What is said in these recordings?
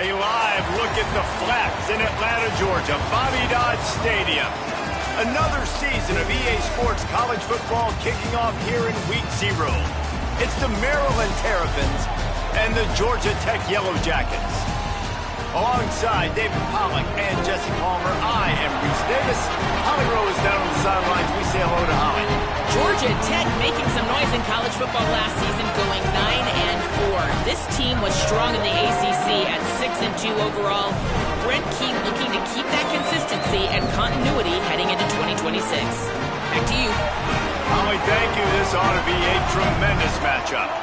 A live look at the Flats in Atlanta, Georgia, Bobby Dodd Stadium. Another season of EA Sports college football kicking off here in Week 0. It's the Maryland Terrapins and the Georgia Tech Yellow Jackets. Alongside David Pollack and Jesse Palmer, I am Reese Davis. Holly Rowe is down on the sidelines. We say hello to Holly. Georgia Tech making some noise in college football last season, going 9-4. This team was strong in the ACC at 6-2 overall. Brent Key looking to keep that consistency and continuity heading into 2026. Back to you. Holly, thank you. This ought to be a tremendous matchup.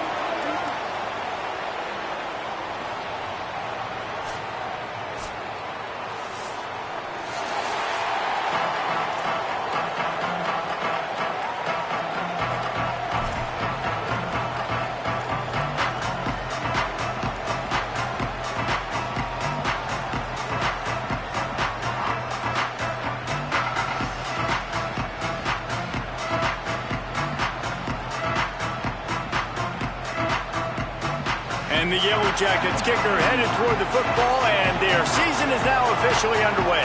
And the Yellow Jackets kicker headed toward the football, and their season is now officially underway.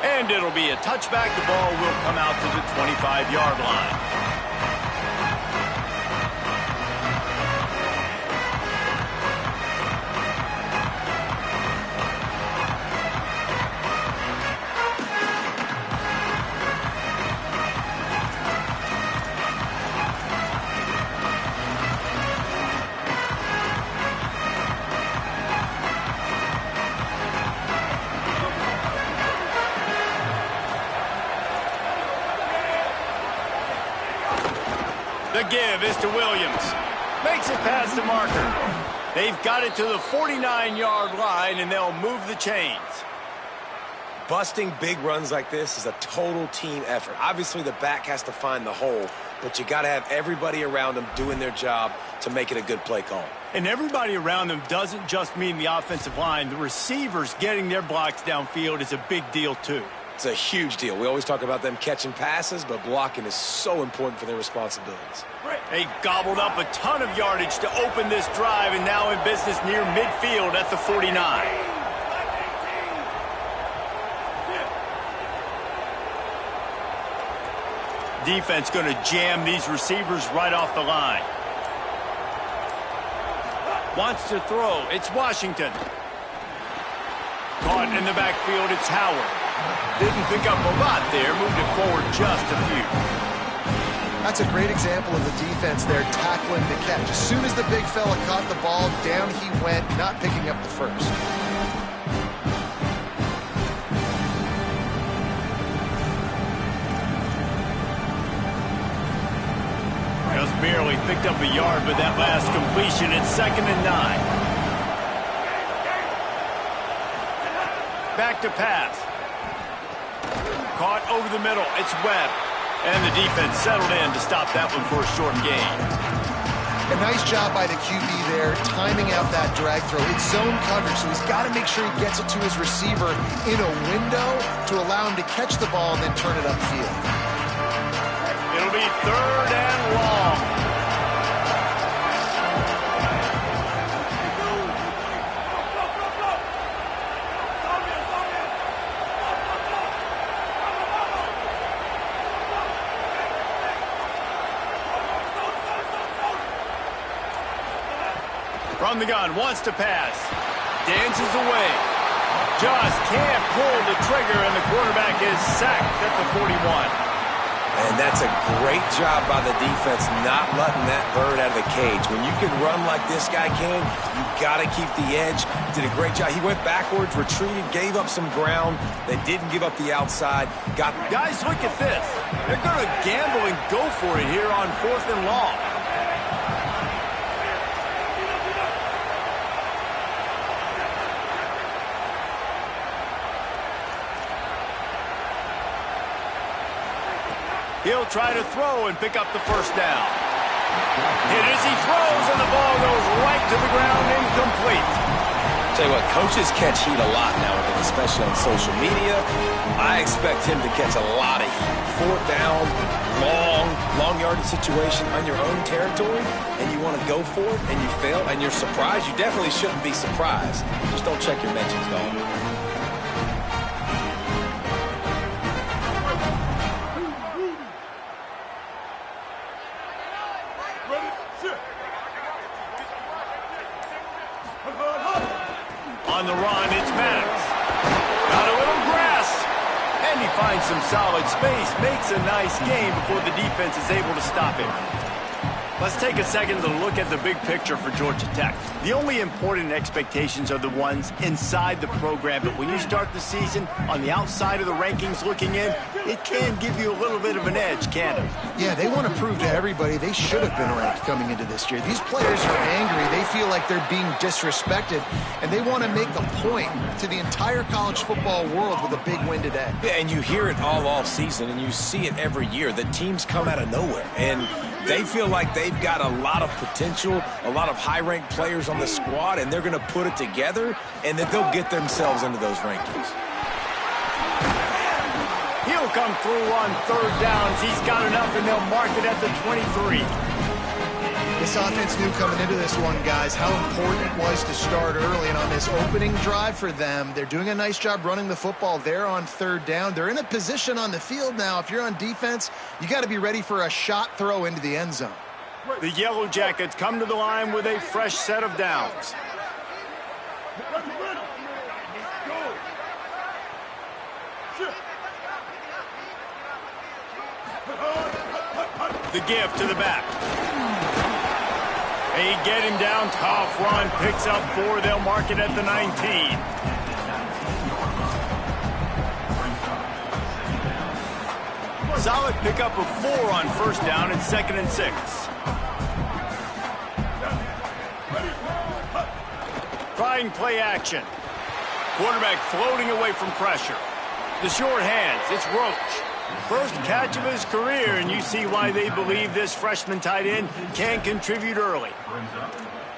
And it'll be a touchback. The ball will come out to the 25-yard line. The give is to Williams. Makes it past the marker. They've got it to the 49-yard line, and they'll move the chains. Busting big runs like this is a total team effort. Obviously, the back has to find the hole, but you got to have everybody around them doing their job to make it a good play call. And everybody around them doesn't just mean the offensive line. The receivers getting their blocks downfield is a big deal, too. It's a huge deal. We always talk about them catching passes, but blocking is so important for their responsibilities. They gobbled up a ton of yardage to open this drive, and now in business near midfield at the 49. Defense going to jam these receivers right off the line. Wants to throw. It's Washington. Caught in the backfield. It's Howard. Didn't pick up a lot there. Moved it forward just a few. That's a great example of the defense there tackling the catch. As soon as the big fella caught the ball, down he went, not picking up the first. Just barely picked up a yard with that last completion. It's 2nd and 9. Back to pass. Caught over the middle. It's Webb. And the defense settled in to stop that one for a short gain. A nice job by the QB there, timing out that drag throw. It's zone coverage, so he's got to make sure he gets it to his receiver in a window to allow him to catch the ball and then turn it upfield. It'll be 3rd and long. From the gun, wants to pass. Dances away. Just can't pull the trigger, and the quarterback is sacked at the 41. And that's a great job by the defense not letting that bird out of the cage. When you can run like this guy can, you got to keep the edge. Did a great job. He went backwards, retreated, gave up some ground. They didn't give up the outside. Guys, look at this. They're going to gamble and go for it here on 4th and long. He'll try to throw and pick up the first down. Hit as he throws, and the ball goes right to the ground, incomplete. Tell you what, coaches catch heat a lot nowadays, especially on social media. I expect him to catch a lot of heat. Fourth down, long yardage situation on your own territory, and you want to go for it, and you fail, and you're surprised. You definitely shouldn't be surprised. Just don't check your mentions, dog. On the run, it's Maddox. Got a little grass. And he finds some solid space. Makes a nice game before the defense is able to stop him. Let's take a second to look at the big picture for Georgia Tech. The only important expectations are the ones inside the program, but when you start the season on the outside of the rankings looking in, it can give you a little bit of an edge, can't it? Yeah, they want to prove to everybody they should have been ranked coming into this year. These players are angry. They feel like they're being disrespected, and they want to make a point to the entire college football world with a big win today. Yeah, and you hear it all off season, and you see it every year. The teams come out of nowhere, and they feel like they've got a lot of potential, a lot of high-ranked players on the squad, and they're going to put it together, and then they'll get themselves into those rankings. He'll come through on third downs. He's got enough, and they'll mark it at the 23. This offense knew coming into this one, guys, how important it was to start early. And on this opening drive for them, they're doing a nice job running the football there on third down. They're in a position on the field now. If you're on defense, you got to be ready for a shot throw into the end zone. The Yellow Jackets come to the line with a fresh set of downs. The give to the back. They get him down, tough run, picks up 4. They'll mark it at the 19. Solid pickup of 4 on first down and 2nd and 6. Trying play action. Quarterback floating away from pressure. The short hands, it's Roach. First catch of his career, and you see why they believe this freshman tight end can contribute early.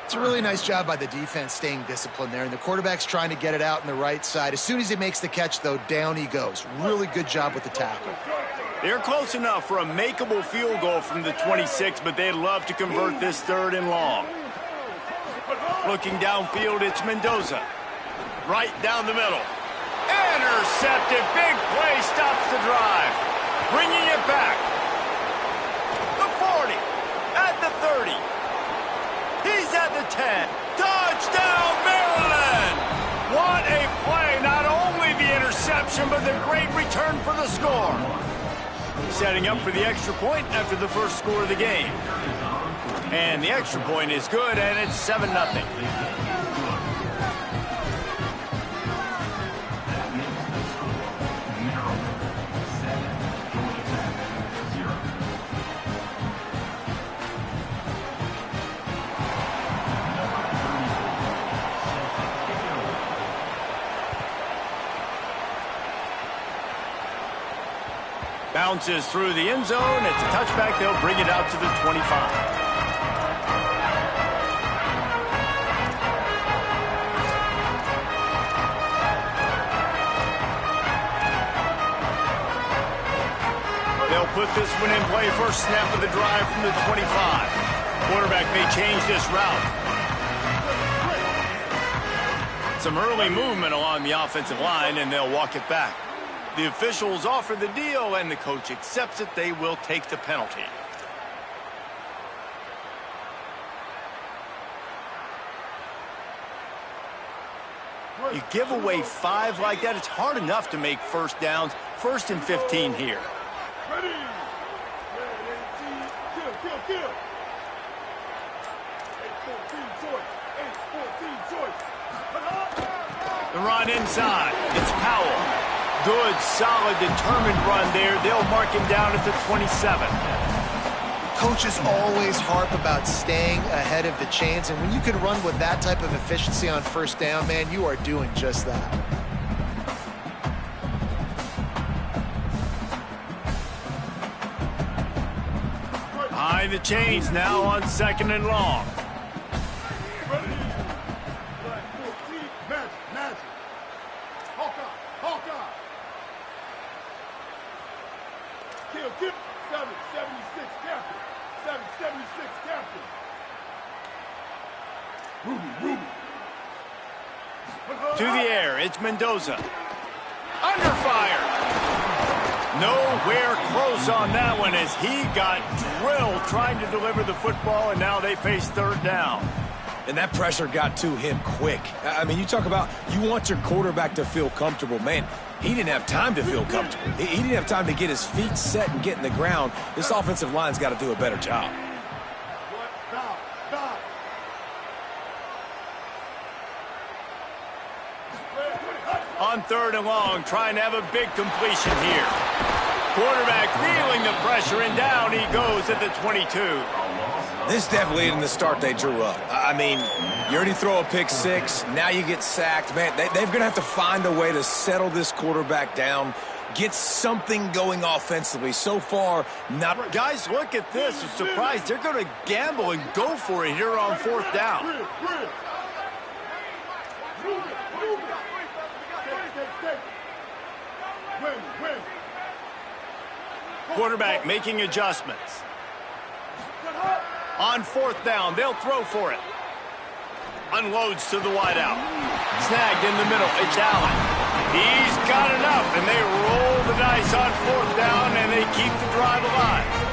It's a really nice job by the defense staying disciplined there, and the quarterback's trying to get it out on the right side. As soon as he makes the catch, though, down he goes. Really good job with the tackle. They're close enough for a makeable field goal from the 26, but they'd love to convert this 3rd and long. Looking downfield, it's Mendoza. Right down the middle. Intercepted. Big play stops the drive. Bringing it back. The 40. At the 30. He's at the 10. Touchdown, Maryland! What a play. Not only the interception, but the great return for the score. Setting up for the extra point after the first score of the game. And the extra point is good, and it's 7-0. Bounces through the end zone. It's a touchback. They'll bring it out to the 25. They'll put this one in play. First snap of the drive from the 25. Quarterback may change this route. Some early movement along the offensive line, and they'll walk it back. The officials offer the deal, and the coach accepts it. They will take the penalty. You give away 5 like that, it's hard enough to make first downs. 1st and 15 here. Ready. Kill. 8-14 choice. The run inside. It's Powell. Good, solid, determined run there. They'll mark him down at the 27. Coaches always harp about staying ahead of the chains, and when you can run with that type of efficiency on first down, man, you are doing just that. Behind the chains now on 2nd and long. Ready. To the air, it's Mendoza. Under fire. Nowhere close on that one as he got drilled trying to deliver the football, and now they face third down. And that pressure got to him quick. I mean, you talk about you want your quarterback to feel comfortable. Man, he didn't have time to feel comfortable. He didn't have time to get his feet set and get in the ground. This offensive line's got to do a better job. On third and long, trying to have a big completion here. Quarterback feeling the pressure, and down he goes at the 22. This definitely isn't the start they drew up. I mean, you already throw a pick six, now you get sacked. Man, they're going to have to find a way to settle this quarterback down, get something going offensively. So far, not... Guys, look at this. I'm surprised they're going to gamble and go for it here on fourth down. Quarterback making adjustments. On fourth down, they'll throw for it. Unloads to the wideout. Snagged in the middle. It's Allen. He's got enough, and they roll the dice on fourth down, and they keep the drive alive.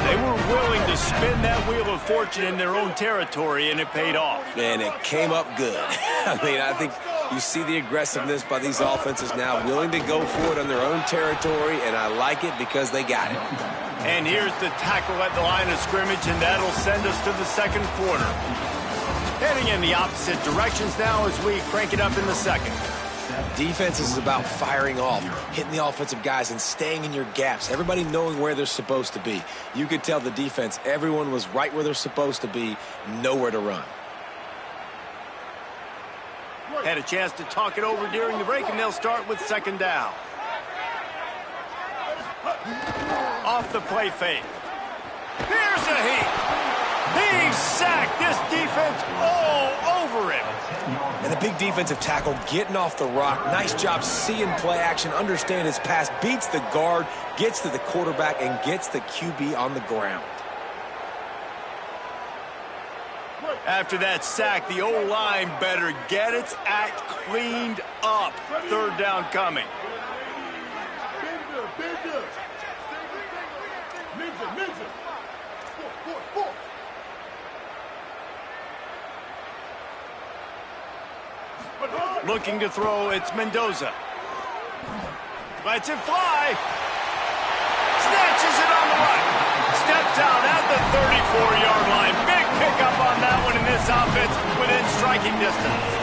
They were willing to spin that wheel of fortune in their own territory, and it paid off. And it came up good. I mean, I think you see the aggressiveness by these offenses now, willing to go for it on their own territory, and I like it because they got it. And here's the tackle at the line of scrimmage, and that'll send us to the second quarter. Heading in the opposite directions now as we crank it up in the second. Defense is about firing off, hitting the offensive guys and staying in your gaps. Everybody knowing where they're supposed to be. You could tell the defense, everyone was right where they're supposed to be, nowhere to run. Had a chance to talk it over during the break, and they'll start with second down. Off the play fake. Here's a heat. He's sacked. This defense all over him. And the big defensive tackle getting off the rock. Nice job seeing play action, understand his pass, beats the guard, gets to the quarterback, and gets the QB on the ground. After that sack, the O-line better get its act cleaned up. Third down coming. Looking to throw, it's Mendoza. Lets it fly. Snatches it on the right. Steps out at the 34-yard line. Big pickup on that one in this offense within striking distance.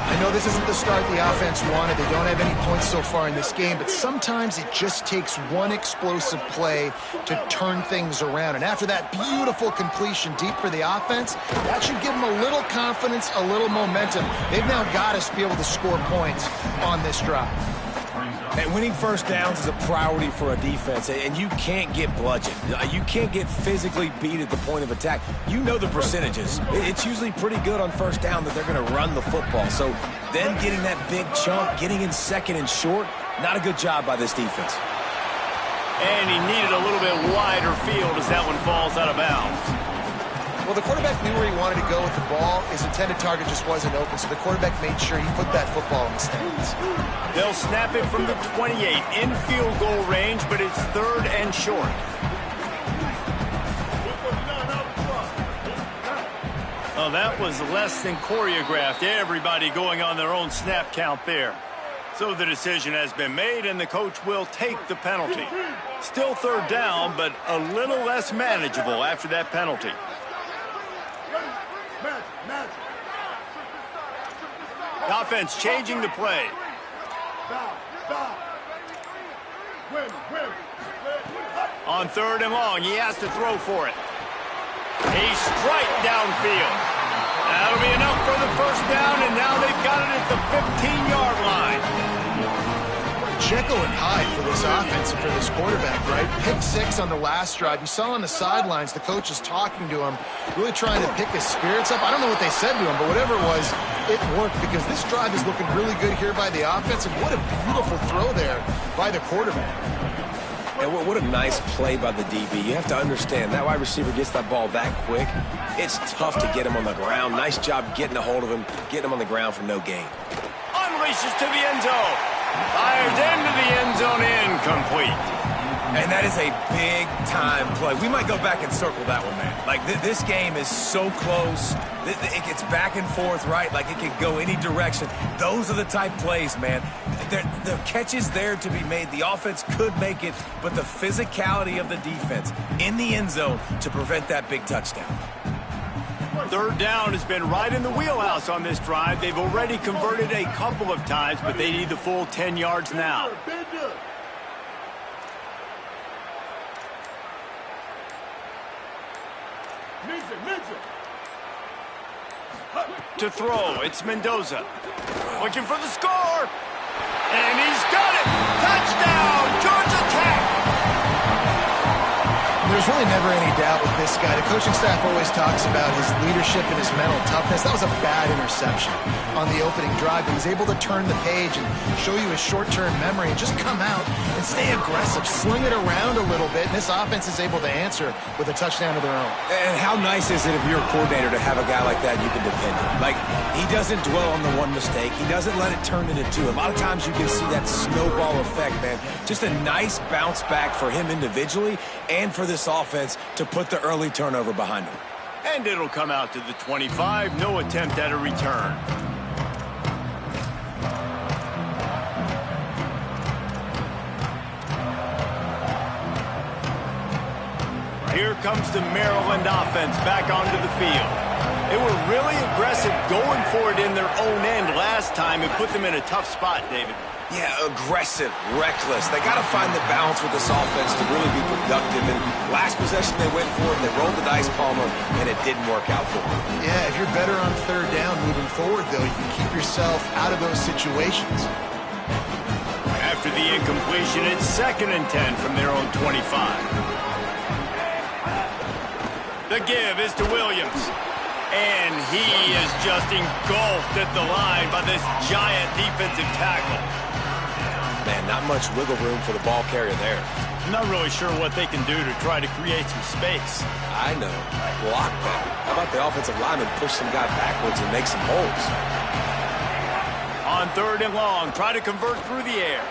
I know this isn't the start the offense wanted. They don't have any points so far in this game, but sometimes it just takes one explosive play to turn things around. And after that beautiful completion deep for the offense, that should give them a little confidence, a little momentum. They've now got us to be able to score points on this drive. And winning first downs is a priority for a defense, and you can't get bludgeoned. You can't get physically beat at the point of attack. You know the percentages. It's usually pretty good on first down that they're going to run the football. So then getting that big chunk, getting in second and short, not a good job by this defense. And he needed a little bit wider field as that one falls out of bounds. Well, the quarterback knew where he wanted to go with the ball. His intended target just wasn't open, so the quarterback made sure he put that football in the stands. They'll snap it from the 28 in field goal range, but it's third and short. Oh, that was less than choreographed. Everybody going on their own snap count there. So the decision has been made, and the coach will take the penalty. Still third down, but a little less manageable after that penalty. The offense changing the play. On third and long, he has to throw for it. A strike downfield. That'll be enough for the first down, and now they've got it at the 15-yard line. Jekyll and Hyde for this offense and for this quarterback, right? Pick six on the last drive. You saw on the sidelines the coach is talking to him, really trying to pick his spirits up. I don't know what they said to him, but whatever it was, it worked because this drive is looking really good here by the offense, and what a beautiful throw there by the quarterback. And what a nice play by the DB. You have to understand, that wide receiver gets that ball that quick, it's tough to get him on the ground. Nice job getting a hold of him, getting him on the ground for no gain. Unleashes to the end zone. Fires into the end zone, incomplete. And that is a big-time play. We might go back and circle that one, man. Like, this game is so close. It gets back and forth, right? Like, it can go any direction. Those are the type plays, man. The catch is there to be made. The offense could make it, but the physicality of the defense in the end zone to prevent that big touchdown. Third down has been right in the wheelhouse on this drive. They've already converted a couple of times, but they need the full 10 yards now. To throw, it's Mendoza. Looking for the score. And he's got it. Touchdown, Georgia Tech. There's really never any doubt with this guy. The coaching staff always talks about his leadership and his mental toughness. That was a bad interception on the opening drive, but he's able to turn the page and show you his short-term memory and just come out and stay aggressive, sling it around a little bit, and this offense is able to answer with a touchdown of their own. And how nice is it if you're a coordinator to have a guy like that you can depend on? Like, he doesn't dwell on the one mistake. He doesn't let it turn into two. A lot of times you can see that snowball effect, man. Just a nice bounce back for him individually and for this offense to put the early turnover behind him. And it'll come out to the 25. No attempt at a return. Here comes the Maryland offense back onto the field. They were really aggressive going for it in their own end last time and put them in a tough spot, David. Yeah, aggressive, reckless. They got to find the balance with this offense to really be productive. And last possession they went for it, they rolled the dice, Palmer, and it didn't work out for them. Yeah, if you're better on third down moving forward, though, you can keep yourself out of those situations. After the incompletion, it's 2nd and 10 from their own 25. The give is to Williams. And he is just engulfed at the line by this giant defensive tackle. Man, not much wiggle room for the ball carrier there. I'm not really sure what they can do to try to create some space. I know. Block better. How about the offensive lineman push some guy backwards and make some holes? On 3rd and long, try to convert through the air.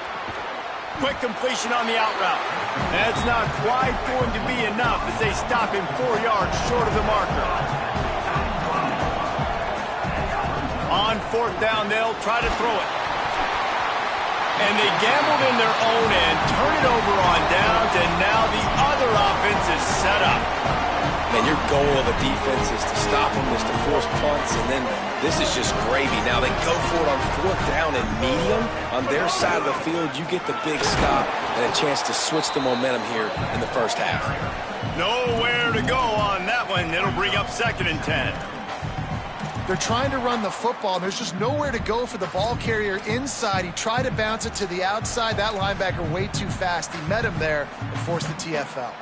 Quick completion on the out route. That's not quite going to be enough as they stop him 4 yards short of the marker. On 4th down, they'll try to throw it. And they gambled in their own end, turn it over on downs, and now the other offense is set up. Man, your goal of a defense is to stop them, is to force punts, and then this is just gravy. Now they go for it on 4th down and medium. On their side of the field, you get the big stop and a chance to switch the momentum here in the first half. Nowhere to go on that one. It'll bring up 2nd and 10. They're trying to run the football, and there's just nowhere to go for the ball carrier inside. He tried to bounce it to the outside. That linebacker way too fast. He met him there and forced the TFL.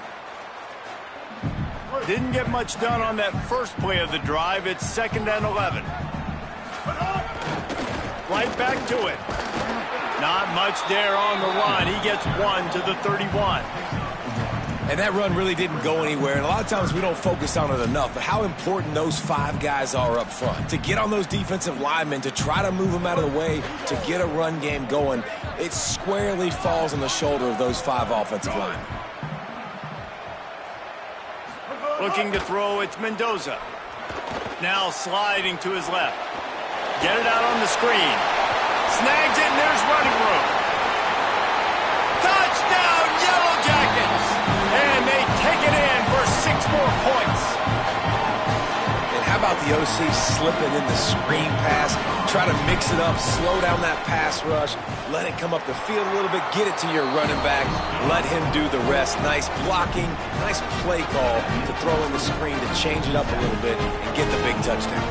Didn't get much done on that first play of the drive. It's 2nd and 11. Right back to it. Not much there on the run. He gets 1 to the 31. And that run really didn't go anywhere. And a lot of times we don't focus on it enough. But how important those 5 guys are up front. To get on those defensive linemen, to try to move them out of the way, to get a run game going, it squarely falls on the shoulder of those 5 offensive linemen. Looking to throw, it's Mendoza. Now sliding to his left. Get it out on the screen. Snags it, and there's running room. Touchdown, Yellow Jackets! And they take it in for 6 more points. And how about the OC slipping in the screen pass? Try to mix it up, slow down that pass rush, let it come up the field a little bit, get it to your running back, let him do the rest. Nice blocking, nice play call to throw in the screen to change it up a little bit and get the big touchdown.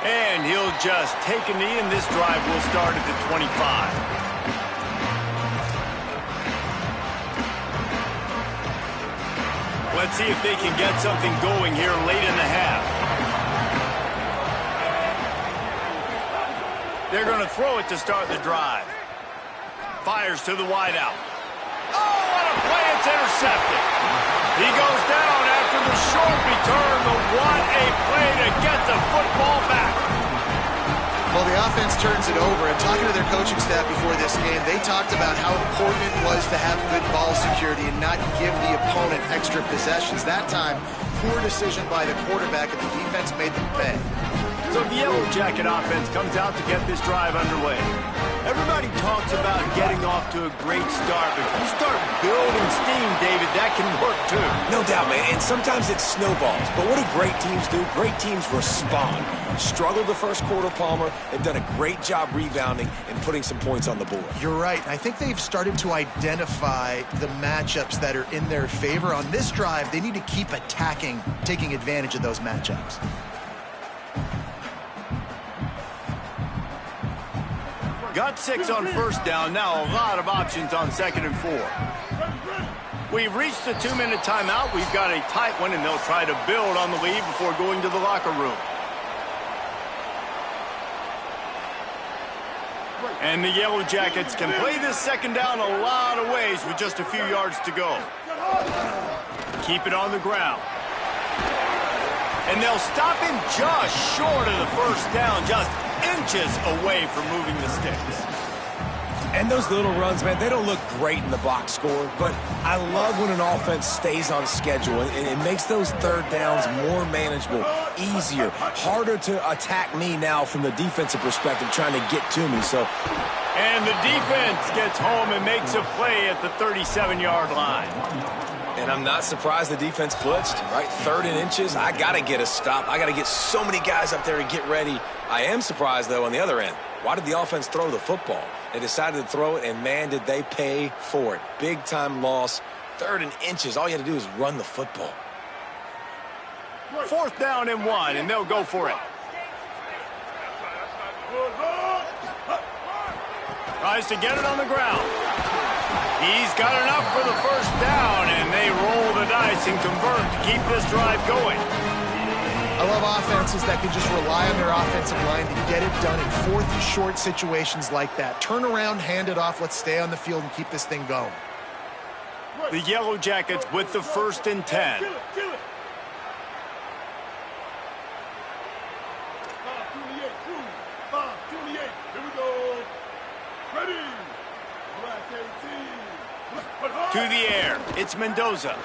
And he'll just take a knee, and this drive will start at the 25. Let's see if they can get something going here late in the half. They're going to throw it to start the drive. Fires to the wideout. Oh, what a play. It's intercepted. He goes down after the short return, but what a play to get the football back. Well, the offense turns it over, and talking to their coaching staff before this game, they talked about how important it was to have good ball security and not give the opponent extra possessions. That time, poor decision by the quarterback, and the defense made them pay. So the Yellow Jacket offense comes out to get this drive underway. Everybody talks about getting off to a great start, but if you start building steam, David, that can work too. No doubt, man, and sometimes it snowballs. But what do great teams do? Great teams respond. Struggled the first quarter, Palmer. They've done a great job rebounding and putting some points on the board. You're right. I think they've started to identify the matchups that are in their favor. On this drive, they need to keep attacking, taking advantage of those matchups. Got 6 on first down. Now a lot of options on 2nd and 4. We've reached the 2-minute timeout. We've got a tight one, and they'll try to build on the lead before going to the locker room. And the Yellow Jackets can play this 2nd down a lot of ways with just a few yards to go. Keep it on the ground. And they'll stop him just short of the first down, just inches away from moving the sticks. And those little runs, man, they don't look great in the box score, but I love when an offense stays on schedule, and it makes those third downs more manageable, easier, harder to attack me now from the defensive perspective, trying to get to me. And the defense gets home and makes a play at the 37-yard line. And I'm not surprised the defense blitzed, right? 3rd and inches, I got to get a stop. I got to get so many guys up there to get ready. I am surprised, though, on the other end. Why did the offense throw the football? They decided to throw it, and, man, did they pay for it. Big-time loss. 3rd and inches, all you had to do is run the football. 4th down and 1, and they'll go for it. Tries to get it on the ground. He's got enough for the first down, and they roll the dice and convert to keep this drive going. I love offenses that can just rely on their offensive line to get it done in 4th and short situations like that. Turn around, hand it off, let's stay on the field and keep this thing going. The Yellow Jackets with the 1st and 10. Kill it, kill it. 5-28, here we go. Ready. To the air, it's Mendoza.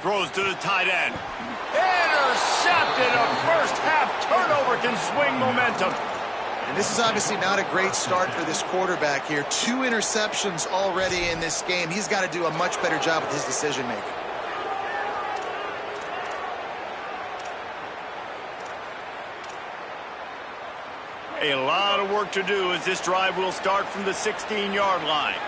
Throws to the tight end. Intercepted. A first half turnover can swing momentum. And this is obviously not a great start for this quarterback here. 2 interceptions already in this game. He's got to do a much better job with his decision making. A lot of work to do as this drive will start from the 16-yard line.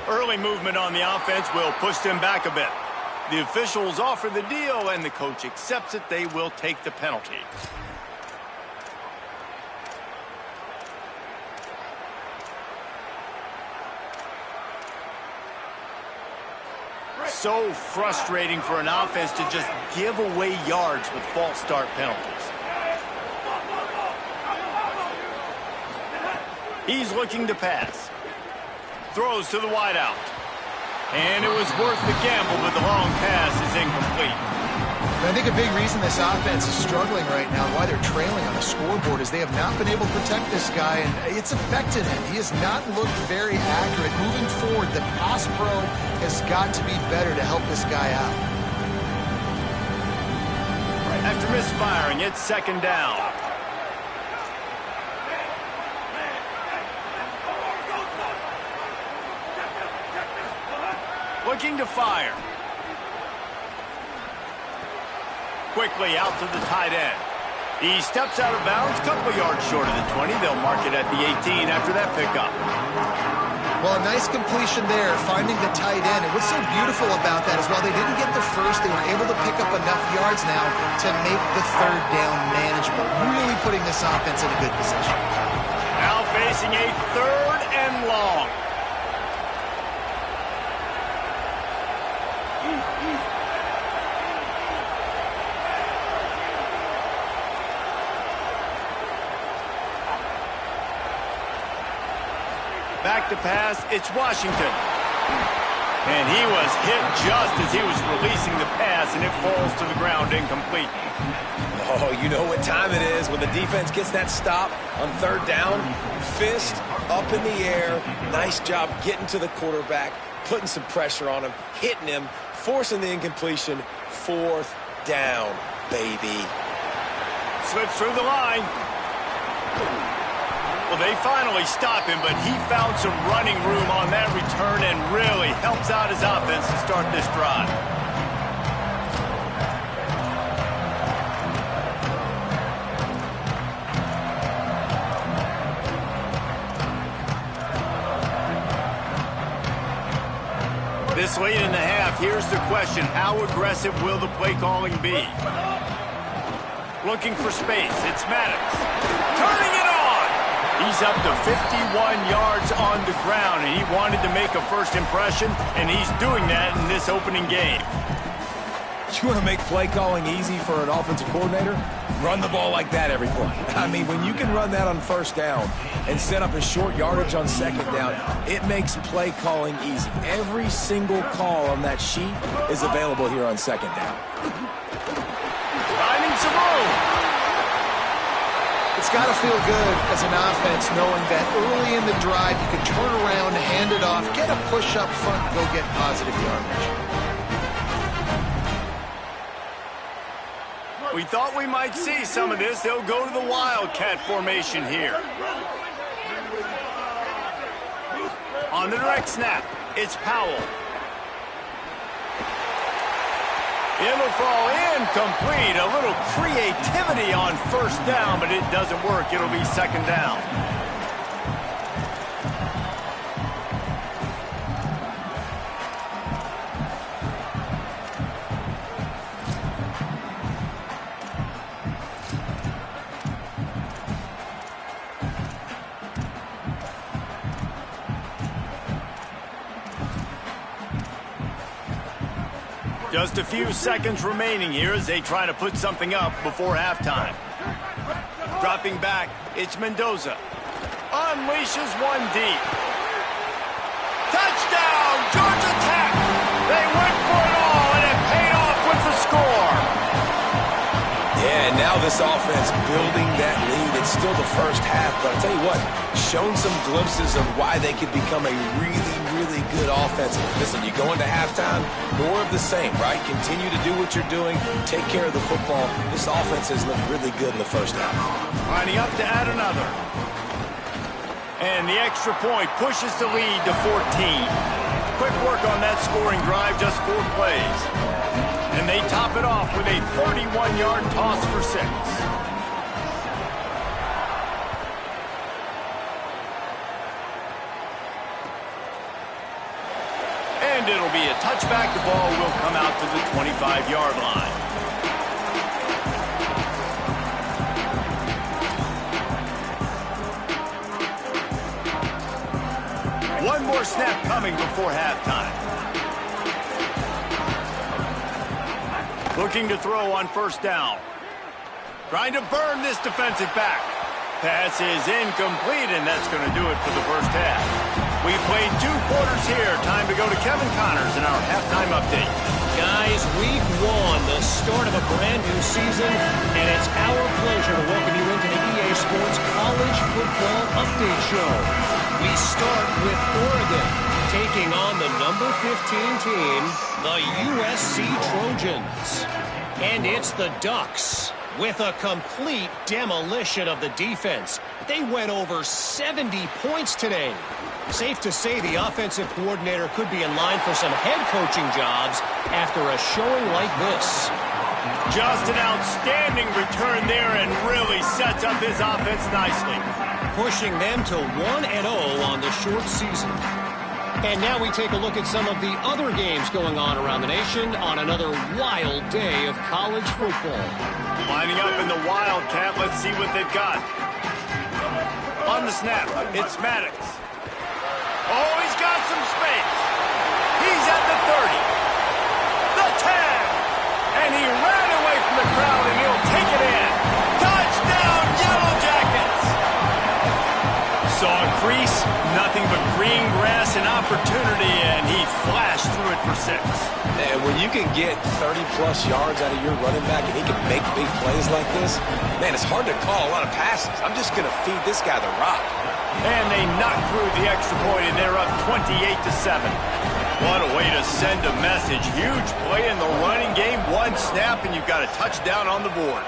Early movement on the offense will push them back a bit. The officials offer the deal, and the coach accepts it. They will take the penalty. So frustrating for an offense to just give away yards with false start penalties. He's looking to pass. Throws to the wideout. And it was worth the gamble, but the long pass is incomplete. I think a big reason this offense is struggling right now, why they're trailing on the scoreboard, is they have not been able to protect this guy, and it's affected him. He has not looked very accurate. Moving forward, the pass pro has got to be better to help this guy out. After misfiring, it's 2nd down. Looking to fire. Quickly out to the tight end. He steps out of bounds, couple yards short of the 20. They'll mark it at the 18 after that pickup. Well, a nice completion there, finding the tight end. And what's so beautiful about that is while they didn't get the first, they were able to pick up enough yards now to make the third down manageable, really putting this offense in a good position. Now facing a 3rd and long. Back to pass, it's Washington. And he was hit just as he was releasing the pass, and it falls to the ground incomplete. Oh, you know what time it is when the defense gets that stop on 3rd down. Fist up in the air. Nice job getting to the quarterback, putting some pressure on him, hitting him, forcing the incompletion. 4th down, baby. Slips through the line. Well, they finally stop him, but he found some running room on that return and really helps out his offense to start this drive. This late in the half, here's the question. How aggressive will the play calling be? Looking for space. It's Maddox. Turning it on! He's up to 51 yards on the ground, and he wanted to make a first impression, and he's doing that in this opening game. You want to make play calling easy for an offensive coordinator? Run the ball like that every play. I mean, when you can run that on 1st down and set up a short yardage on 2nd down, it makes play calling easy. Every single call on that sheet is available here on 2nd down. Finding some room. It's got to feel good as an offense knowing that early in the drive you can turn around, hand it off, get a push up front, and go get positive yardage. We thought we might see some of this. They'll go to the Wildcat formation here. On the direct snap, it's Powell. It'll fall incomplete. A little creativity on 1st down, but it doesn't work. It'll be 2nd down. Just a few seconds remaining here as they try to put something up before halftime. Dropping back, it's Mendoza. Unleashes one deep. Touchdown, Georgia Tech! They went for it all, and it paid off with the score. Yeah, and now this offense building that lead. It's still the 1st half, but I'll tell you what, shown some glimpses of why they could become a really good offense. Listen, you go into halftime, more of the same, right? Continue to do what you're doing, take care of the football. This offense has looked really good in the 1st half. Lining up to add another. And the extra point pushes the lead to 14. Quick work on that scoring drive, just 4 plays. And they top it off with a 31-yard toss for 6. And it'll be a touchback. The ball will come out to the 25-yard line. One more snap coming before halftime. Looking to throw on 1st down. Trying to burn this defensive back. Pass is incomplete, and that's going to do it for the 1st half. We've played 2 quarters here. Time to go to Kevin Connors in our halftime update. Guys, week 1, the start of a brand new season, and it's our pleasure to welcome you into the EA Sports College Football Update Show. We start with Oregon, taking on the number 15 team, the USC Trojans. And it's the Ducks with a complete demolition of the defense. They went over 70 points today. Safe to say the offensive coordinator could be in line for some head coaching jobs after a showing like this. Just an outstanding return there and really sets up his offense nicely. Pushing them to 1-0 on the short season. And now we take a look at some of the other games going on around the nation on another wild day of college football. Lining up in the Wildcat, let's see what they've got. On the snap, it's Maddox. Oh, he's got some space. He's at the 30. The 10. And he ran away from the crowd, and he'll take it in. Touchdown, Yellow Jackets. Saw a crease, nothing but green grass and opportunity, and he flashed through it for 6. And when you can get 30-plus yards out of your running back and he can make big plays like this, man, it's hard to call a lot of passes. I'm just going to feed this guy the rock. And they knock through the extra point, and they're up 28-7. What a way to send a message. Huge play in the running game. One snap, and you've got a touchdown on the board.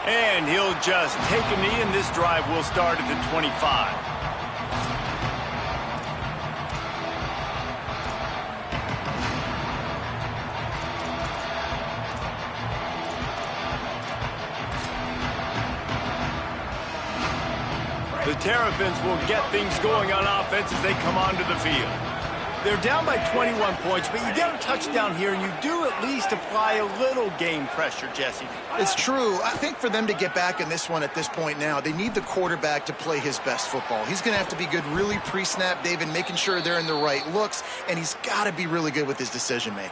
And he'll just take a knee, and this drive will start at the 25. The Terrapins will get things going on offense as they come onto the field. They're down by 21 points, but you get a touchdown here, and you do at least apply a little game pressure, Jesse. It's true. I think for them to get back in this one at this point now, they need the quarterback to play his best football. He's going to have to be good really pre-snap, David, making sure they're in the right looks, and he's got to be really good with his decision-making.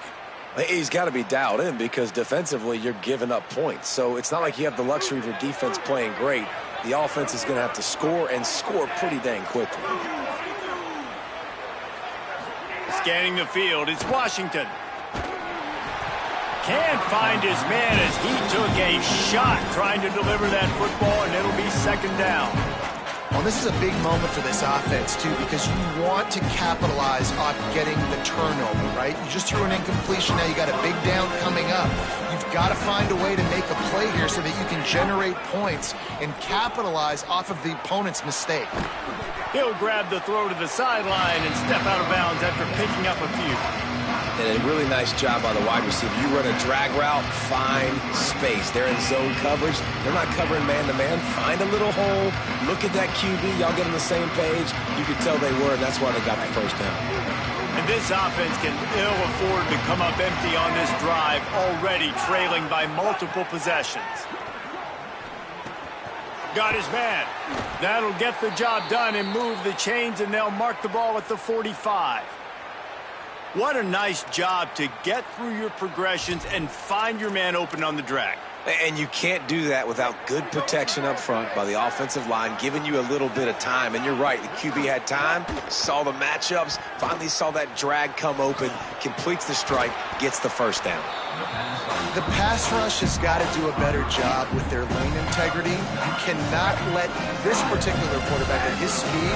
He's got to be dialed in because defensively you're giving up points. So it's not like you have the luxury of your defense playing great. The offense is going to have to score and score pretty dang quickly. Scanning the field, it's Washington. Can't find his man as he took a shot trying to deliver that football, and it'll be second down. Well, this is a big moment for this offense, too, because you want to capitalize off getting the turnover, right? You just threw an incompletion. Now you got a big down coming up. You've got to find a way to make a play here so that you can generate points and capitalize off of the opponent's mistake. He'll grab the throw to the sideline and step out of bounds after picking up a few. And a really nice job by the wide receiver. You run a drag route, find space. They're in zone coverage. They're not covering man-to-man. Find a little hole. Look at that QB. Y'all get on the same page. You could tell they were, and that's why they got the first down. And this offense can ill afford to come up empty on this drive, already trailing by multiple possessions. Got his man. That'll get the job done and move the chains, and they'll mark the ball at the 45. What a nice job to get through your progressions and find your man open on the drag. And you can't do that without good protection up front by the offensive line, giving you a little bit of time. And you're right, the QB had time, saw the matchups, finally saw that drag come open, completes the strike, gets the first down. The pass rush has got to do a better job with their lane integrity. You cannot let this particular quarterback at his speed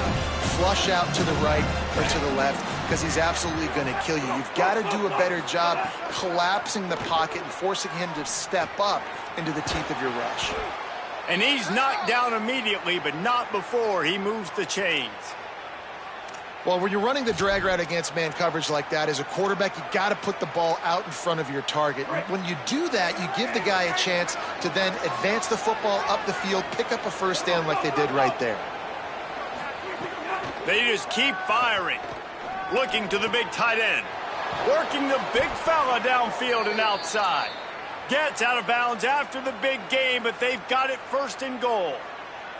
flush out to the right or to the left, because he's absolutely going to kill you. You've got to do a better job collapsing the pocket and forcing him to step up into the teeth of your rush. And he's knocked down immediately, but not before he moves the chains. Well, when you're running the drag route against man coverage like that, as a quarterback, you got to put the ball out in front of your target. When you do that, you give the guy a chance to then advance the football up the field, pick up a first down like they did right there. They just keep firing. Looking to the big tight end. Working the big fella downfield and outside. Gets out of bounds after the big game, but they've got it first and goal.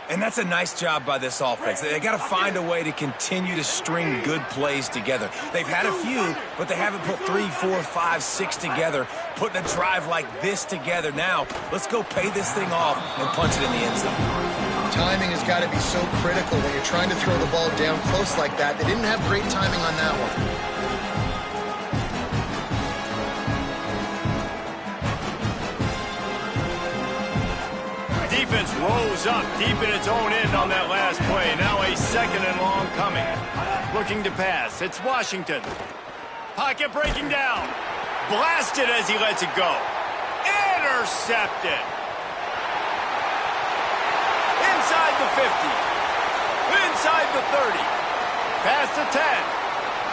And that's a nice job by this offense. They got to find a way to continue to string good plays together. They've had a few, but they haven't put 3, 4, 5, 6 together, putting a drive like this together. Now, let's go pay this thing off and punch it in the end zone. Timing has got to be so critical when you're trying to throw the ball down close like that. They didn't have great timing on that one. Defense rose up deep in its own end on that last play. Now a second and long coming. Looking to pass. It's Washington. Pocket breaking down. Blasted as he lets it go. Intercepted. Inside the 50. Inside the 30. Past the 10.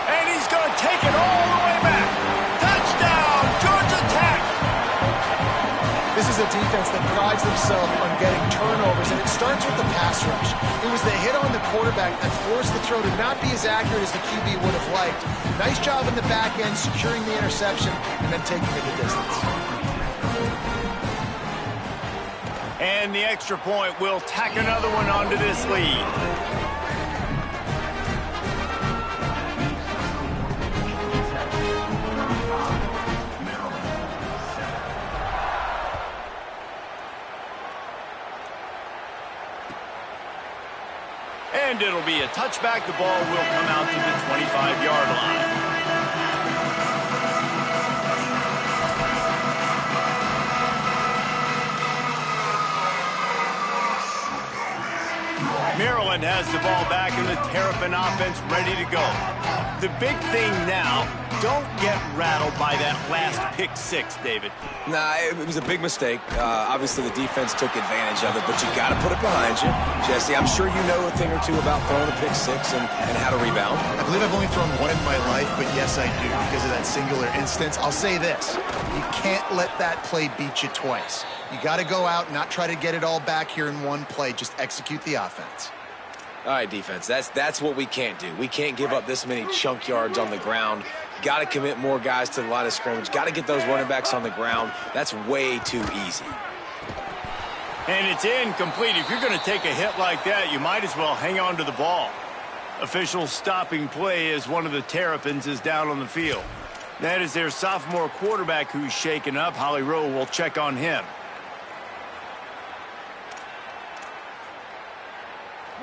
And he's going to take it all the way back. Touchdown, Georgia Tech. This is a a defense that prides themselves on getting turnovers, and it starts with the pass rush. It was the hit on the quarterback that forced the throw to not be as accurate as the QB would have liked. Nice job in the back end, securing the interception, and then taking it the distance. And the extra point will tack another one onto this lead. And it'll be a touchback. The ball will come out to the 25-yard line. Maryland has the ball back and the Terrapin offense ready to go. The big thing now, don't get rattled by that last pick six, David. Nah, it was a big mistake. Obviously, the defense took advantage of it, but you got to put it behind you. Jesse, I'm sure you know a thing or two about throwing a pick six and how to rebound. I believe I've only thrown one in my life, but yes, I do because of that singular instance. I'll say this. You can't let that play beat you twice. You got to go out and not try to get it all back here in one play. Just execute the offense. All right, defense, that's what we can't do. We can't give up this many chunk yards on the ground. Got to commit more guys to the line of scrimmage. Got to get those running backs on the ground. That's way too easy. And it's incomplete. If you're going to take a hit like that, you might as well hang on to the ball. Official stopping play as one of the Terrapins is down on the field. That is their sophomore quarterback who's shaken up. Holly Rowe will check on him.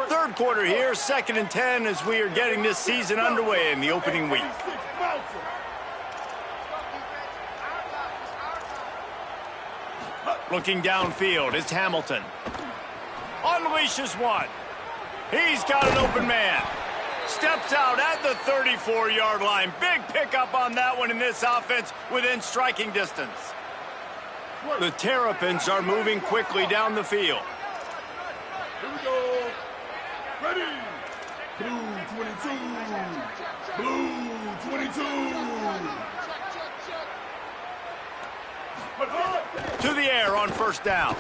Third quarter here, 2nd and 10 as we are getting this season underway in the opening week. Looking downfield, it's Hamilton. Unleashes one. He's got an open man. Steps out at the 34-yard line. Big pickup on that one in this offense within striking distance. The Terrapins are moving quickly down the field. Here we go. Ready. Blue 22. Blue 22. To the air on first down.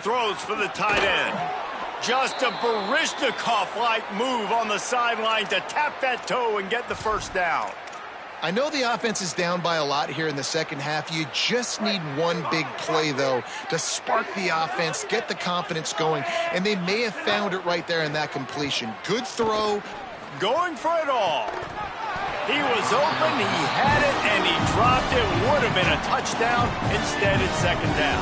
Throws for the tight end. Just a Baryshnikov-like move on the sideline to tap that toe and get the first down. I know the offense is down by a lot here in the second half. You just need one big play, though, to spark the offense, get the confidence going, and they may have found it right there in that completion. Good throw. Going for it all. He was open, he had it, and he dropped it. Would have been a touchdown. Instead, it's second down.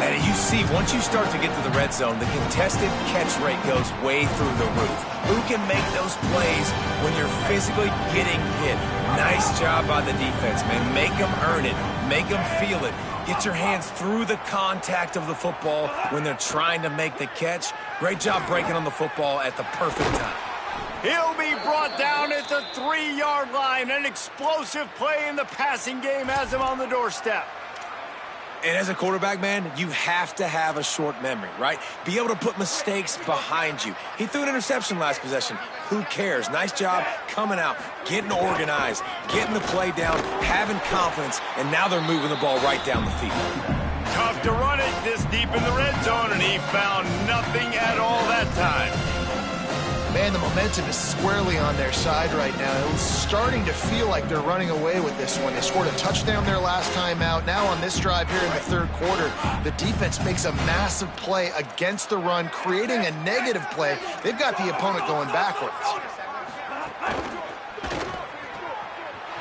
And you see, once you start to get to the red zone, the contested catch rate goes way through the roof. Who can make those plays when you're physically getting hit? Nice job by the defense, man. Make them earn it. Make them feel it. Get your hands through the contact of the football when they're trying to make the catch. Great job breaking on the football at the perfect time. He'll be brought down at the 3-yard line. An explosive play in the passing game has him on the doorstep. And as a quarterback, man, you have to have a short memory, right? Be able to put mistakes behind you. He threw an interception last possession. Who cares? Nice job coming out, getting organized, getting the play down, having confidence, and now they're moving the ball right down the field. Tough to run it this deep in the red zone, and he found nothing at all that time. Man, the momentum is squarely on their side right now. It's starting to feel like they're running away with this one. They scored a touchdown their last time out. Now on this drive here in the third quarter, the defense makes a massive play against the run, creating a negative play. They've got the opponent going backwards.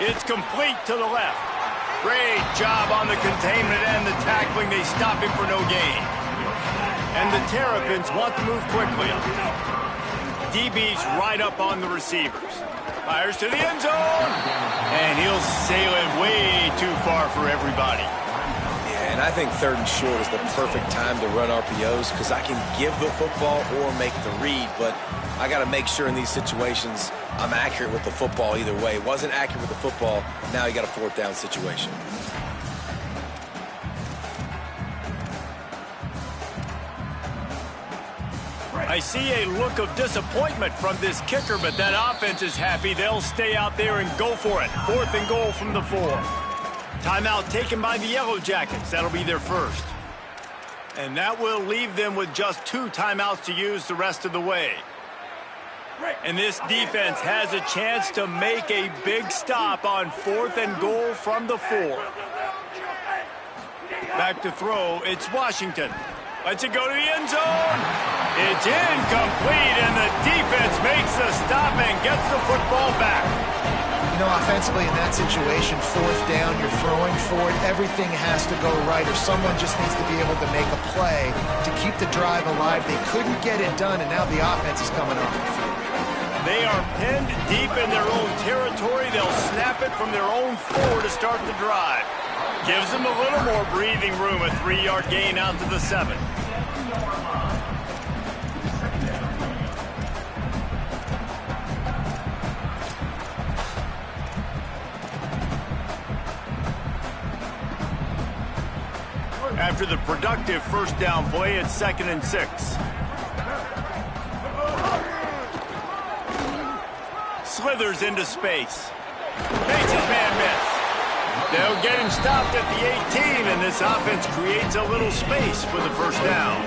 It's complete to the left. Great job on the containment and the tackling. They stop him for no gain. And the Terrapins want to move quickly. DB's right up on the receivers. Fires to the end zone. And he'll sail it way too far for everybody. Yeah, and I think 3rd and short is the perfect time to run RPOs because I can give the football or make the read, but I got to make sure in these situations I'm accurate with the football either way. Wasn't accurate with the football. Now you got a 4th down situation. I see a look of disappointment from this kicker, but that offense is happy. They'll stay out there and go for it. 4th and goal from the 4. Timeout taken by the Yellow Jackets. That'll be their first. And that will leave them with just 2 timeouts to use the rest of the way. And this defense has a chance to make a big stop on 4th and goal from the 4. Back to throw, it's Washington. Lets it go to the end zone. It's incomplete, and the defense makes the stop and gets the football back. You know, offensively in that situation, 4th down, you're throwing for it, everything has to go right, or someone just needs to be able to make a play to keep the drive alive. They couldn't get it done, and now the offense is coming off the field. They are pinned deep in their own territory. They'll snap it from their own 4 to start the drive. Gives them a little more breathing room, a 3-yard gain out to the 7. After the productive first down play, it's 2nd and 6. Slithers into space. Makes his man miss. They'll get him stopped at the 18, and this offense creates a little space for the first down.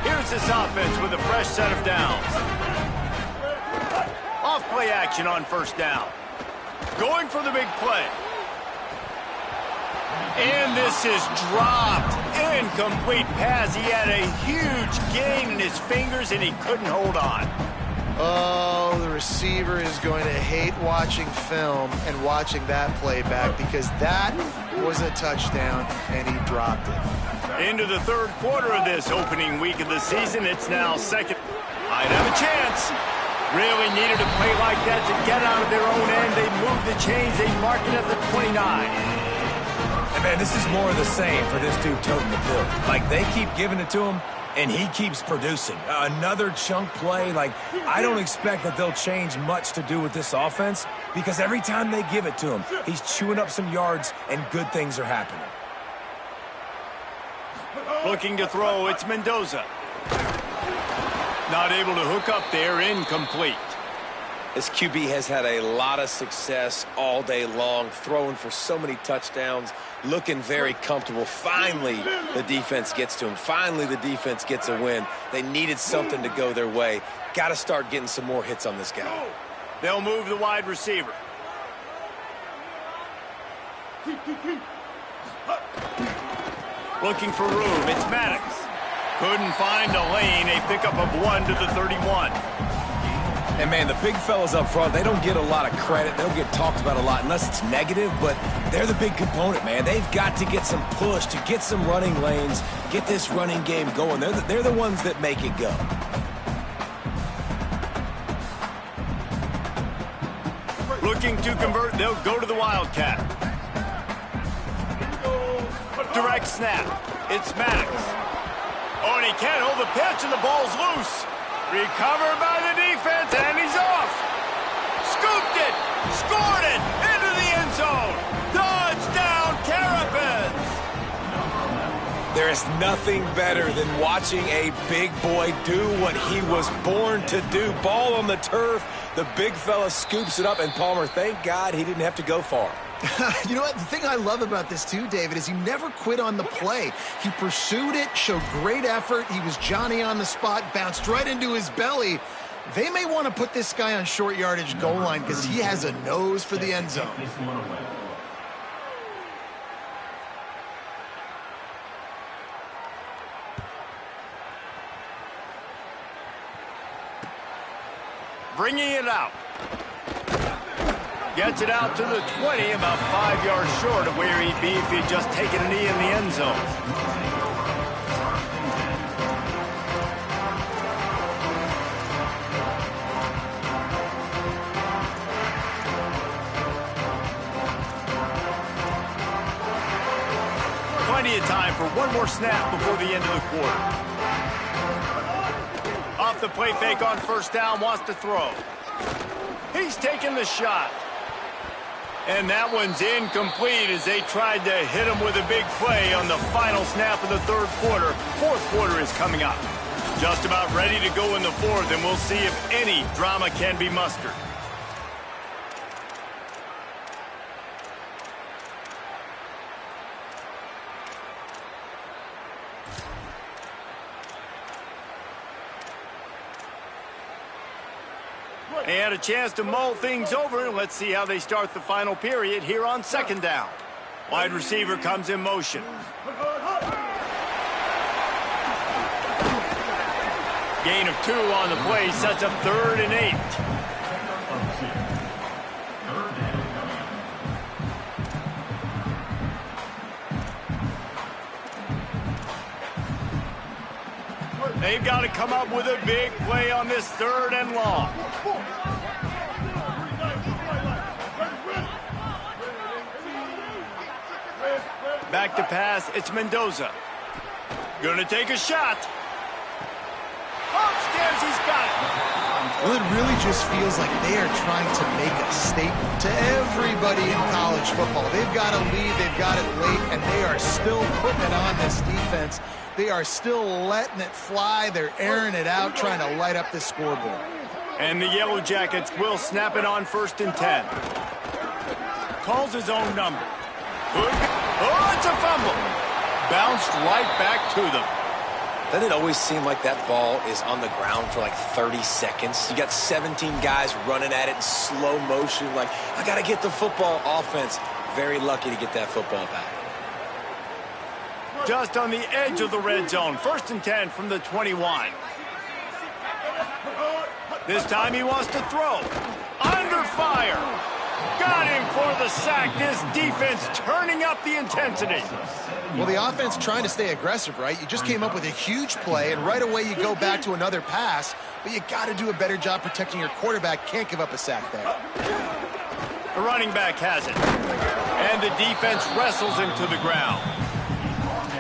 Here's this offense with a fresh set of downs. Off play action on first down. Going for the big play. And this is dropped. Incomplete pass. He had a huge gain in his fingers, and he couldn't hold on. Oh, the receiver is going to hate watching film and watching that play back, because that was a touchdown, and he dropped it. Into the 3rd quarter of this opening week of the season. It's now 2nd. Might have a chance. Really needed a play like that to get out of their own end. They move the chains. They mark it at the 29. And man, this is more of the same for this dude toting the pill. Like, they keep giving it to him, and he keeps producing. Another chunk play. Like, I don't expect that they'll change much to do with this offense, because every time they give it to him, he's chewing up some yards, and good things are happening. Looking to throw, it's Mendoza. Not able to hook up there, incomplete. This QB has had a lot of success all day long, throwing for so many touchdowns, looking very comfortable. Finally, the defense gets to him. Finally, the defense gets a win. They needed something to go their way. Got to start getting some more hits on this guy. They'll move the wide receiver. Looking for room, it's Maddox. Couldn't find a lane, a pickup of 1 to the 31. And, man, the big fellas up front, they don't get a lot of credit. They don't get talked about a lot unless it's negative, but they're the big component, man. They've got to get some push, to get some running lanes, get this running game going. They're the ones that make it go. Looking to convert, they'll go to the Wildcat. Direct snap. It's Maddox. Oh, and he can't hold the pitch, and the ball's loose. Recovered by the defense, and he's off. Scooped it, scored it, into the end zone. Touchdown, Terrapins. There is nothing better than watching a big boy do what he was born to do. Ball on the turf, the big fella scoops it up, and Palmer, thank God he didn't have to go far. You know what? The thing I love about this too, David, is he never quit on the play. He pursued it, showed great effort. He was Johnny on the spot, bounced right into his belly. They may want to put this guy on short yardage goal line because he has a nose for the end zone. Bringing it out. Gets it out to the 20, about 5 yards short of where he'd be if he'd just taken a knee in the end zone. Plenty of time for one more snap before the end of the quarter. Off the play fake on first down, wants to throw. He's taking the shot. And that one's incomplete as they tried to hit him with a big play on the final snap of the 3rd quarter. 4th quarter is coming up. Just about ready to go in the 4th, and we'll see if any drama can be mustered. They had a chance to mull things over. Let's see how they start the final period here on second down. Wide receiver comes in motion. Gain of 2 on the play sets up 3rd and 8. They've got to come up with a big play on this 3rd and long. Back to pass, it's Mendoza. Gonna take a shot. Upstairs, he's got it. Well, it really just feels like they are trying to make a statement to everybody in college football. They've got a lead, they've got it late, and they are still putting it on this defense. They are still letting it fly. They're airing it out, trying to light up the scoreboard. And the Yellow Jackets will snap it on 1st and 10. Calls his own number. Good. Oh, it's a fumble. Bounced right back to them. Doesn't it always seem like that ball is on the ground for like 30 seconds? You got 17 guys running at it in slow motion. Like, I got to get the football. Offense, very lucky to get that football back. Just on the edge of the red zone. 1st and 10 from the 21. This time he wants to throw. Under fire. Got him for the sack. This defense turning up the intensity. Well, the offense trying to stay aggressive, right? You just came up with a huge play, and right away you go back to another pass, but you got to do a better job protecting your quarterback. Can't give up a sack there. The running back has it. And the defense wrestles him to the ground.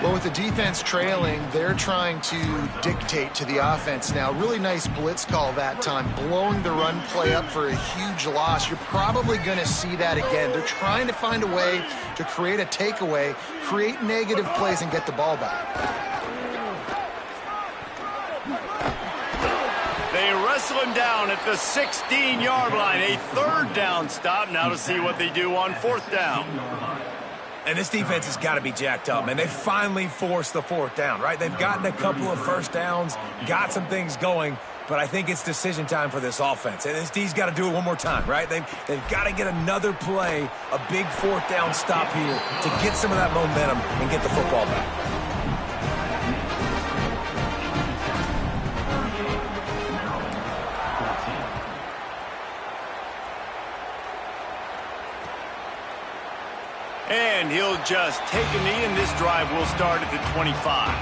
Well, with the defense trailing, they're trying to dictate to the offense now. Really nice blitz call that time, blowing the run play up for a huge loss. You're probably going to see that again. They're trying to find a way to create a takeaway, create negative plays, and get the ball back. They wrestle him down at the 16-yard line. A 3rd down stop. Now to see what they do on 4th down. And this defense has got to be jacked up, man. They finally forced the 4th down, right? They've gotten a couple of first downs, got some things going, but I think it's decision time for this offense. And this D's got to do it one more time, right? They've got to get another play, a big 4th down stop here to get some of that momentum and get the football back. And he'll just take a knee, and this drive will start at the 25.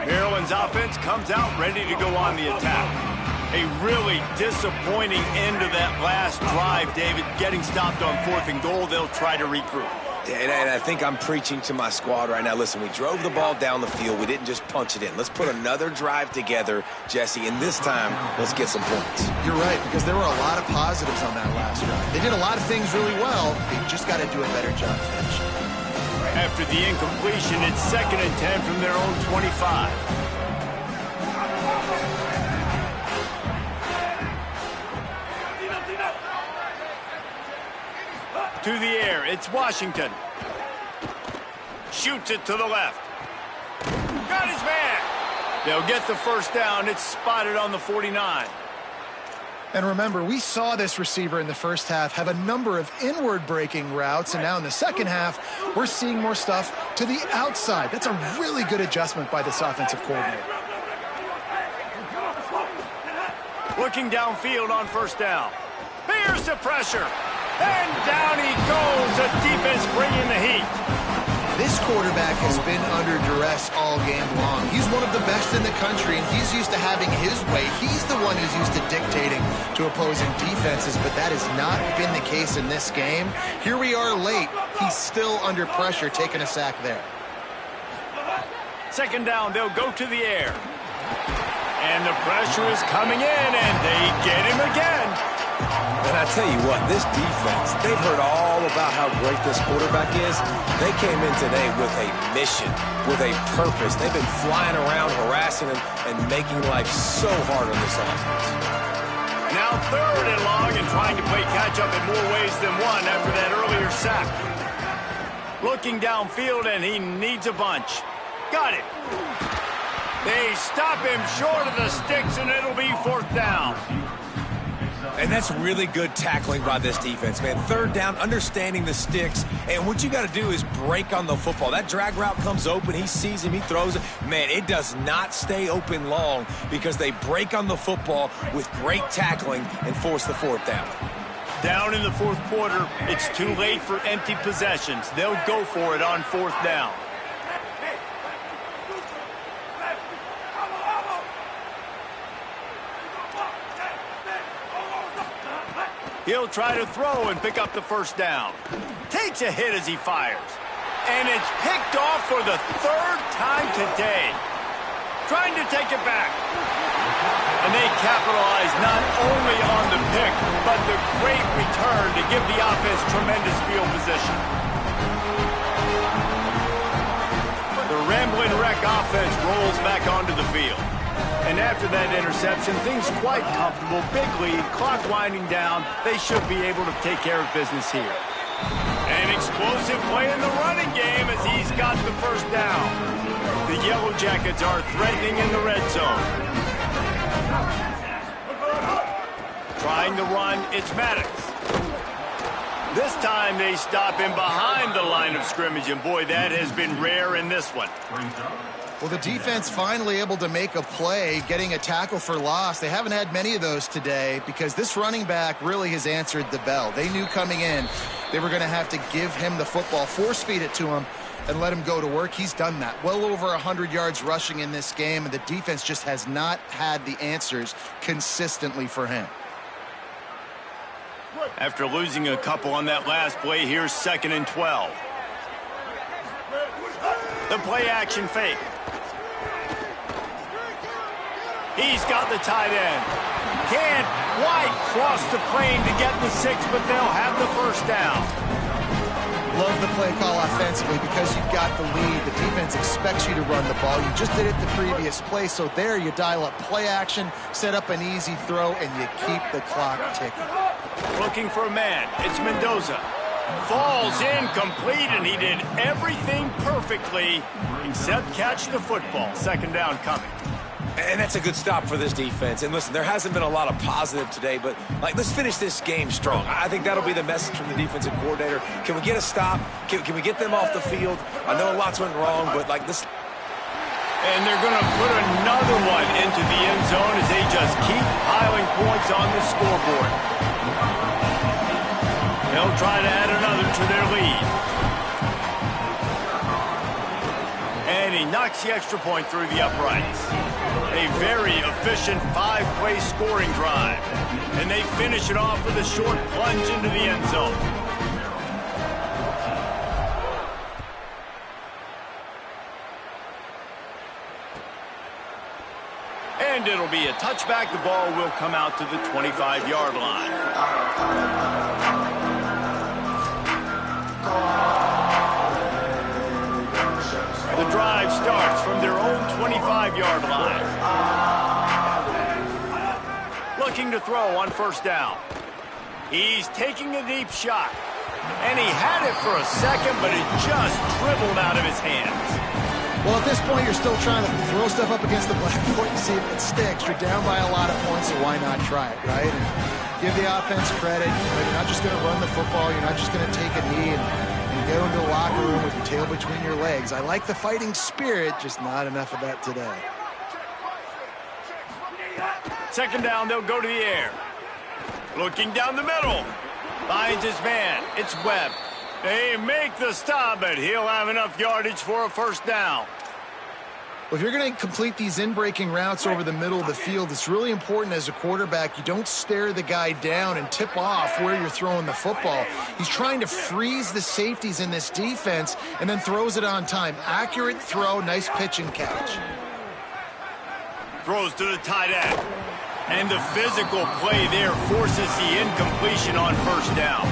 Maryland's offense comes out ready to go on the attack. A really disappointing end of that last drive, David. Getting stopped on 4th and goal, they'll try to regroup. And I think I'm preaching to my squad right now. Listen, we drove the ball down the field. We didn't just punch it in. Let's put another drive together, Jesse, and this time, let's get some points. You're right, because there were a lot of positives on that last drive. They did a lot of things really well. They just got to do a better job finishing. After the incompletion, it's 2nd and 10 from their own 25. To the air, it's Washington. Shoots it to the left. Got his man. They'll get the 1st down. It's spotted on the 49. And remember, we saw this receiver in the first half have a number of inward-breaking routes, and now in the second half, we're seeing more stuff to the outside. That's a really good adjustment by this offensive coordinator. Looking downfield on 1st down. Here's the pressure. And down he goes. The defense bringing the heat. This quarterback has been under duress all game long. He's one of the best in the country, and he's used to having his way. He's the one who's used to dictating to opposing defenses, but that has not been the case in this game. Here we are late. He's still under pressure, taking a sack there. 2nd down, they'll go to the air. And the pressure is coming in, and they get him again. And I tell you what, this defense, they've heard all about how great this quarterback is. They came in today with a mission, with a purpose. They've been flying around, harassing him, and making life so hard on this offense. Now 3rd and long and trying to play catch-up in more ways than one after that earlier sack. Looking downfield, and he needs a bunch. Got it. They stop him short of the sticks, and it'll be 4th down. And that's really good tackling by this defense, man. 3rd down, understanding the sticks. And what you got to do is break on the football. That drag route comes open. He sees him. He throws it. Man, it does not stay open long because they break on the football with great tackling and force the 4th down. Down in the 4th quarter, it's too late for empty possessions. They'll go for it on 4th down. He'll try to throw and pick up the 1st down. Takes a hit as he fires. And it's picked off for the 3rd time today. Trying to take it back. And they capitalize not only on the pick, but the great return to give the offense tremendous field position. The Ramblin' Wreck offense rolls back onto the field. And after that interception, things quite comfortable. Big lead, clock winding down. They should be able to take care of business here. An explosive play in the running game as he's got the 1st down. The Yellow Jackets are threatening in the red zone. Trying to run, it's Maddox. This time they stop him behind the line of scrimmage, and boy, that has been rare in this one. Well, the defense finally able to make a play, getting a tackle for loss. They haven't had many of those today because this running back really has answered the bell. They knew coming in they were going to have to give him the football, force feed it to him, and let him go to work. He's done that. Well over 100 yards rushing in this game, and the defense just has not had the answers consistently for him. After losing a couple on that last play, here's 2nd and 12. The play action fake. He's got the tight end. Can't quite cross the plane to get the 6, but they'll have the 1st down. Love the play call offensively because you've got the lead. The defense expects you to run the ball. You just did it the previous play, so there you dial up play action, set up an easy throw, and you keep the clock ticking. Looking for a man. It's Mendoza. Falls incomplete, and he did everything perfectly except catch the football. 2nd down coming. And that's a good stop for this defense. And listen, there hasn't been a lot of positive today, but let's finish this game strong. I think that'll be the message from the defensive coordinator. Can we get a stop? Can we get them off the field? I know lots went wrong, but this. And they're going to put another one into the end zone as they just keep piling points on the scoreboard. They'll try to add another to their lead. And he knocks the extra point through the uprights. A very efficient 5-play scoring drive. And they finish it off with a short plunge into the end zone. And it'll be a touchback. The ball will come out to the 25-yard line. The drive starts from their own 25-yard line. Looking to throw on 1st down. He's taking a deep shot. And he had it for a second, but it just dribbled out of his hands. Well, at this point, you're still trying to throw stuff up against the blackboard and see if it sticks. You're down by a lot of points, so why not try it, right? And give the offense credit. You're not just going to run the football. You're not just going to take a knee and go into the locker room with your tail between your legs. I like the fighting spirit, just not enough of that today. 2nd down, they'll go to the air. Looking down the middle. Finds his man. It's Webb. They make the stop, but he'll have enough yardage for a 1st down. Well, if you're going to complete these in-breaking routes over the middle of the field, it's really important as a quarterback you don't stare the guy down and tip off where you're throwing the football. He's trying to freeze the safeties in this defense and then throws it on time. Accurate throw, nice pitch and catch. Throws to the tight end. And the physical play there forces the incompletion on 1st down.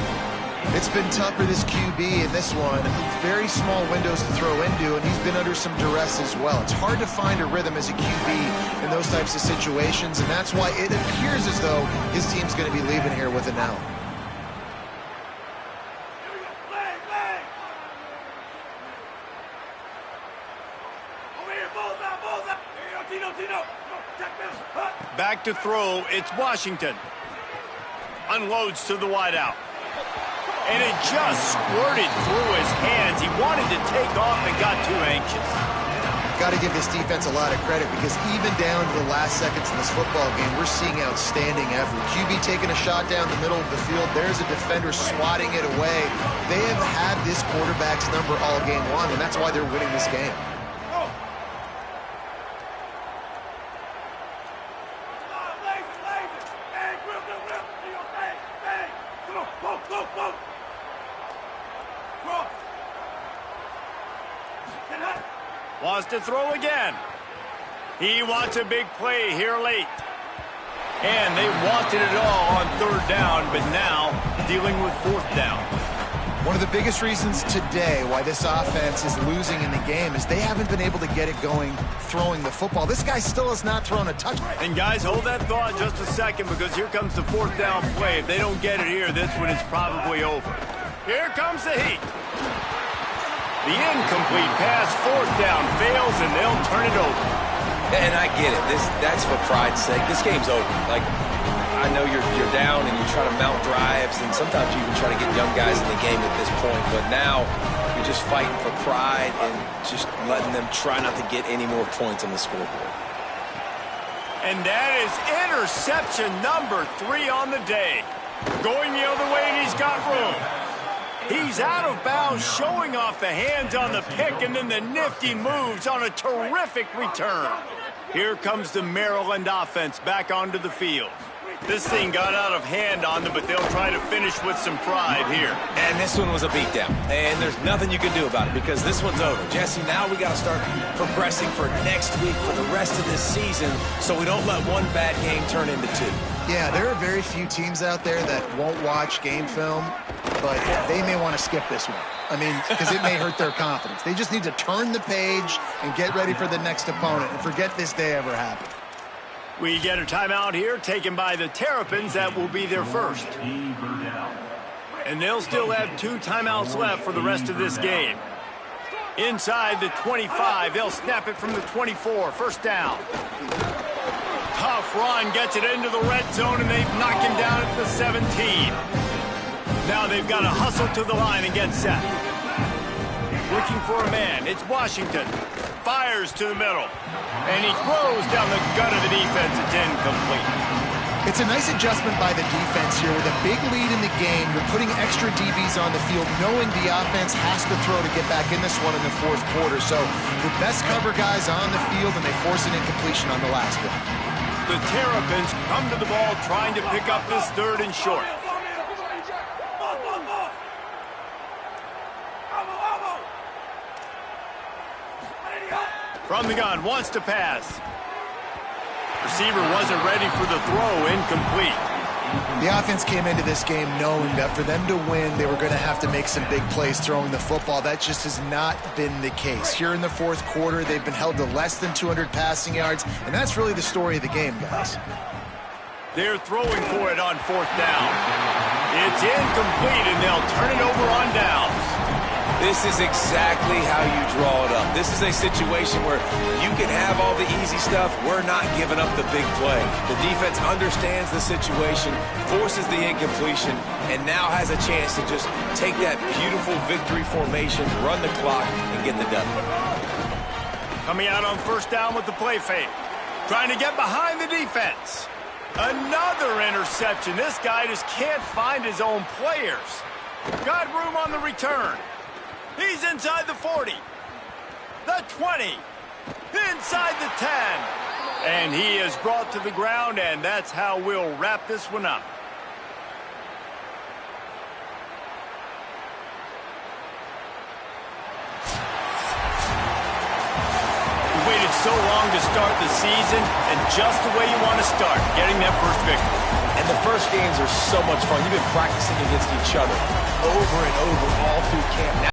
It's been tough for this QB in this one. Very small windows to throw into, and he's been under some duress as well. It's hard to find a rhythm as a QB in those types of situations, and that's why it appears as though his team's going to be leaving here with an L. Back to throw, it's Washington. Unloads to the wideout. And it just squirted through his hands. He wanted to take off and got too anxious. Got to give this defense a lot of credit because even down to the last seconds in this football game, we're seeing outstanding effort. QB taking a shot down the middle of the field. There's a defender swatting it away. They have had this quarterback's number all game long, and that's why they're winning this game. Wants to throw again. He wants a big play here late. And they wanted it all on third down, but now dealing with fourth down. One of the biggest reasons today why this offense is losing in the game is they haven't been able to get it going throwing the football. This guy still has not thrown a touchdown. And guys, hold that thought just a second because here comes the fourth down play. If they don't get it here, this one is probably over. Here comes the heat. The incomplete pass, fourth down, fails, and they'll turn it over. And I get it. That's for pride's sake. This game's over. Like, I know you're down and you're trying to mount drives, and sometimes you even try to get young guys in the game at this point. But now you're just fighting for pride and just letting them try not to get any more points on the scoreboard. And that is interception number 3 on the day. Going the other way, and he's got room. He's out of bounds, showing off the hands on the pick, and then the nifty moves on a terrific return. Here comes the Maryland offense back onto the field. This thing got out of hand on them, but they'll try to finish with some pride here. And this one was a beatdown. And there's nothing you can do about it because this one's over. Jesse, now we got to start progressing for next week, for the rest of this season, so we don't let one bad game turn into 2. Yeah, there are very few teams out there that won't watch game film, but they may want to skip this one. I mean, because it may hurt their confidence. They just need to turn the page and get ready for the next opponent and forget this day ever happened. We get a timeout here taken by the Terrapins. That will be their first. And they'll still have 2 timeouts left for the rest of this game. Inside the 25, they'll snap it from the 24. First down. Tough run, gets it into the red zone, and they've knocked him down at the 17. Now they've got to hustle to the line and get set. Looking for a man. It's Washington. Fires to the middle. And he throws down the gut of the defense. It's incomplete. It's a nice adjustment by the defense here. With a big lead in the game, you're putting extra DBs on the field, knowing the offense has to throw to get back in this one in the fourth quarter. So the best cover guys on the field, and they force an incompletion on the last one. The Terrapins come to the ball trying to pick up this third and short. From the gun, wants to pass. Receiver wasn't ready for the throw, incomplete. The offense came into this game knowing that for them to win, they were going to have to make some big plays throwing the football. That just has not been the case. Here in the fourth quarter, they've been held to less than 200 passing yards, and that's really the story of the game, guys. They're throwing for it on fourth down. It's incomplete, and they'll turn it over on downs. This is exactly how you draw it up. This is a situation where you can have all the easy stuff. We're not giving up the big play. The defense understands the situation, forces the incompletion, and now has a chance to just take that beautiful victory formation, run the clock, and get the W. Coming out on first down with the play fake. Trying to get behind the defense. Another interception. This guy just can't find his own players. Got room on the return. He's inside the 40, the 20, inside the 10. And he is brought to the ground, and that's how we'll wrap this one up. We waited so long to start the season, and just the way you want to start, getting that first victory. And the first games are so much fun. You've been practicing against each other over and over all through camp. Now